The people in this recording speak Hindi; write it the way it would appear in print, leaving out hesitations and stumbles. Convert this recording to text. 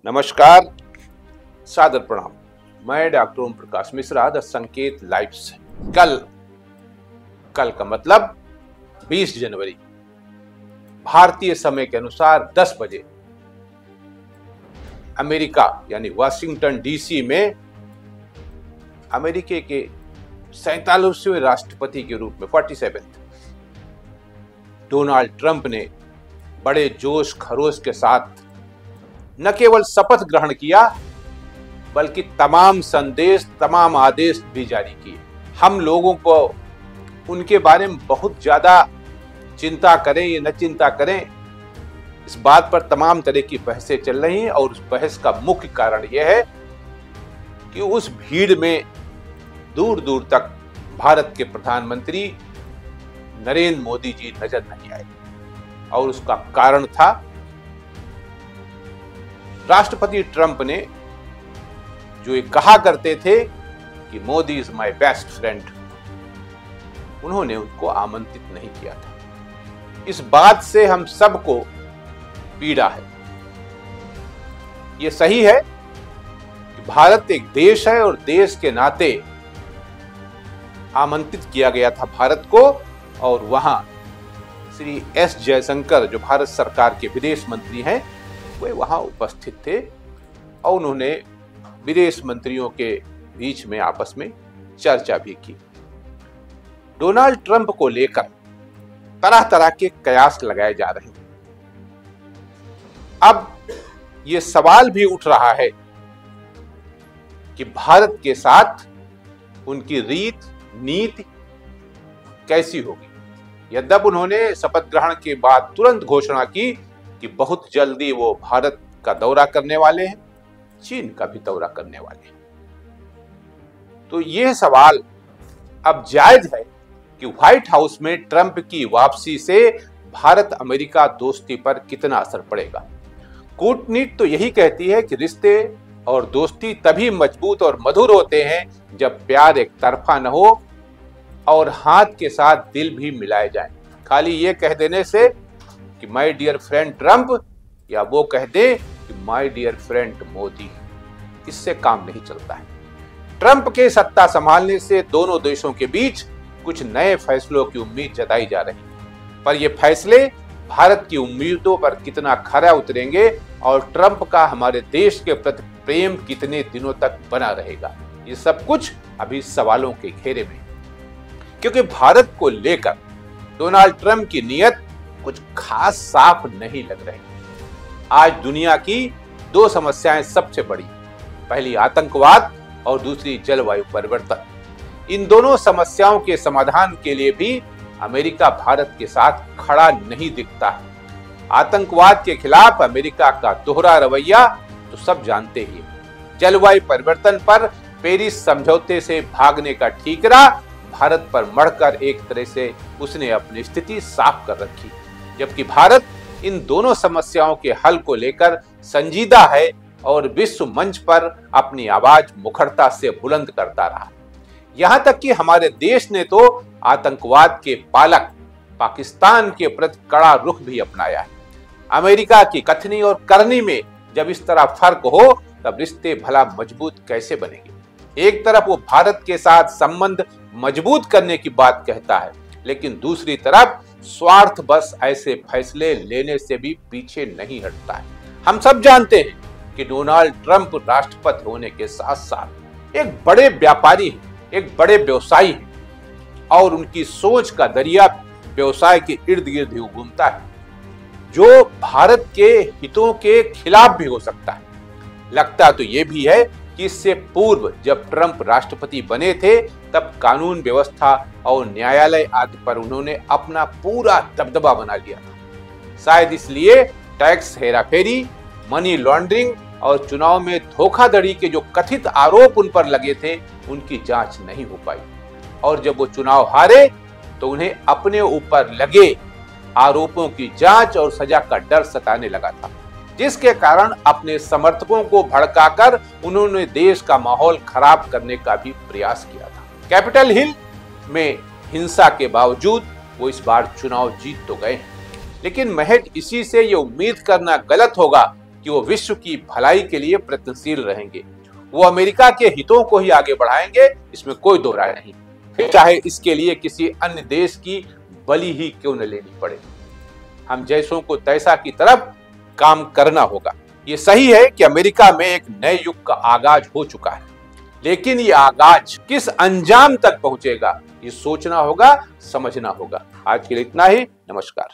नमस्कार, सादर प्रणाम। मैं doctor Om Prakash Mishra, the Sanket live से। कल का मतलब 20 जनवरी भारतीय समय के अनुसार 10 बजे अमेरिका यानी वाशिंगटन डीसी में अमेरिका के 47वें राष्ट्रपति के रूप में 47th डोनाल्ड ट्रंप ने बड़े जोश खरोश के साथ न केवल शपथ ग्रहण किया बल्कि तमाम संदेश, तमाम आदेश भी जारी किए। हम लोगों को उनके बारे में बहुत ज्यादा चिंता करें या न चिंता करें, इस बात पर तमाम तरह की बहसें चल रही हैं और उस बहस का मुख्य कारण यह है कि उस भीड़ में दूर दूर तक भारत के प्रधानमंत्री नरेंद्र मोदी जी नजर नहीं आए। और उसका कारण था राष्ट्रपति ट्रंप ने जो ये कहा करते थे कि Modi is my best friend, उन्होंने उनको आमंत्रित नहीं किया था। इस बात से हम सबको पीड़ा है। यह सही है कि भारत एक देश है और देश के नाते आमंत्रित किया गया था भारत को, और वहां श्री एस जयशंकर जो भारत सरकार के विदेश मंत्री हैं वे वहां उपस्थित थे और उन्होंने विदेश मंत्रियों के बीच में आपस में चर्चा भी की। डोनाल्ड ट्रंप को लेकर तरह तरह के कयास लगाए जा रहे हैं। अब यह सवाल भी उठ रहा है कि भारत के साथ उनकी रीत नीति कैसी होगी। यद्यपि उन्होंने शपथ ग्रहण के बाद तुरंत घोषणा की कि बहुत जल्दी वो भारत का दौरा करने वाले हैं, चीन का भी दौरा करने वाले हैं। तो यह सवाल अब जायज है कि व्हाइट हाउस में ट्रंप की वापसी से भारत अमेरिका दोस्ती पर कितना असर पड़ेगा। कूटनीति तो यही कहती है कि रिश्ते और दोस्ती तभी मजबूत और मधुर होते हैं जब प्यार एक तरफा न हो और हाथ के साथ दिल भी मिलाए जाए। खाली ये कह देने से कि माय डियर फ्रेंड ट्रंप, या वो कह दे कि माय डियर फ्रेंड मोदी, इससे काम नहीं चलता है। ट्रंप के सत्ता संभालने से दोनों देशों के बीच कुछ नए फैसलों की उम्मीद जताई जा रही है, पर ये फैसले भारत की उम्मीदों पर कितना खरा उतरेंगे और ट्रंप का हमारे देश के प्रति प्रेम कितने दिनों तक बना रहेगा, ये सब कुछ अभी सवालों के घेरे में। क्योंकि भारत को लेकर डोनाल्ड ट्रंप की नीयत कुछ खास साफ नहीं लग रही। आज दुनिया की दो समस्याएं सबसे बड़ी, पहली आतंकवाद और दूसरी जलवायु परिवर्तन। इन दोनों समस्याओं के समाधान के लिए भी अमेरिका भारत के साथ खड़ा नहीं दिखता है। आतंकवाद के खिलाफ अमेरिका का दोहरा रवैया तो सब जानते ही हैं। जलवायु परिवर्तन पर पेरिस समझौते से भागने का ठीकरा भारत पर मढ़कर एक तरह से उसने अपनी स्थिति साफ कर रखी, जबकि भारत इन दोनों समस्याओं के हल को लेकर संजीदा है और विश्व मंच पर अपनी आवाज मुखरता से बुलंद करता रहा। यहां तक कि हमारे देश ने तो आतंकवाद के पालक पाकिस्तान के प्रति कड़ा रुख भी अपनाया है। अमेरिका की कथनी और करनी में जब इस तरह फर्क हो तब रिश्ते भला मजबूत कैसे बनेंगे। एक तरफ वो भारत के साथ संबंध मजबूत करने की बात कहता है, लेकिन दूसरी तरफ स्वार्थ बस ऐसे फैसले लेने से भी पीछे नहीं हटता है। हम सब जानते हैं कि डोनाल्ड ट्रंप राष्ट्रपति होने के साथ साथ एक बड़े व्यापारी हैं, एक बड़े व्यवसायी हैं और उनकी सोच का दरिया व्यवसाय के इर्द गिर्द ही घूमता है, जो भारत के हितों के खिलाफ भी हो सकता है। लगता तो यह भी है कि इससे पूर्व जब ट्रंप राष्ट्रपति बने थे तब कानून व्यवस्था और न्यायालय आदि पर उन्होंने अपना पूरा दबदबा बना लिया था। शायद इसलिए टैक्स हेराफेरी, मनी लॉन्ड्रिंग और चुनाव में धोखाधड़ी के जो कथित आरोप उन पर लगे थे उनकी जांच नहीं हो पाई, और जब वो चुनाव हारे तो उन्हें अपने ऊपर लगे आरोपों की जांच और सजा का डर सताने लगा था, जिसके कारण अपने समर्थकों को भड़काकर उन्होंने देश का माहौल खराब करने का भी प्रयास किया था। कैपिटल हिल में हिंसा के बावजूद वो इस बार चुनाव जीत तो गए हैं, लेकिन महज इसी से ये उम्मीद करना गलत होगा कि वो विश्व की भलाई के लिए प्रयत्नशील रहेंगे। वो अमेरिका के हितों को ही आगे बढ़ाएंगे, इसमें कोई दो राय नहीं, फिर चाहे इसके लिए किसी अन्य देश की बलि ही क्यों न लेनी पड़े। हम जैसों को तैसा की तरफ काम करना होगा। ये सही है कि अमेरिका में एक नए युग का आगाज हो चुका है, लेकिन ये आगाज किस अंजाम तक पहुंचेगा, ये सोचना होगा, समझना होगा। आज के लिए इतना ही। नमस्कार।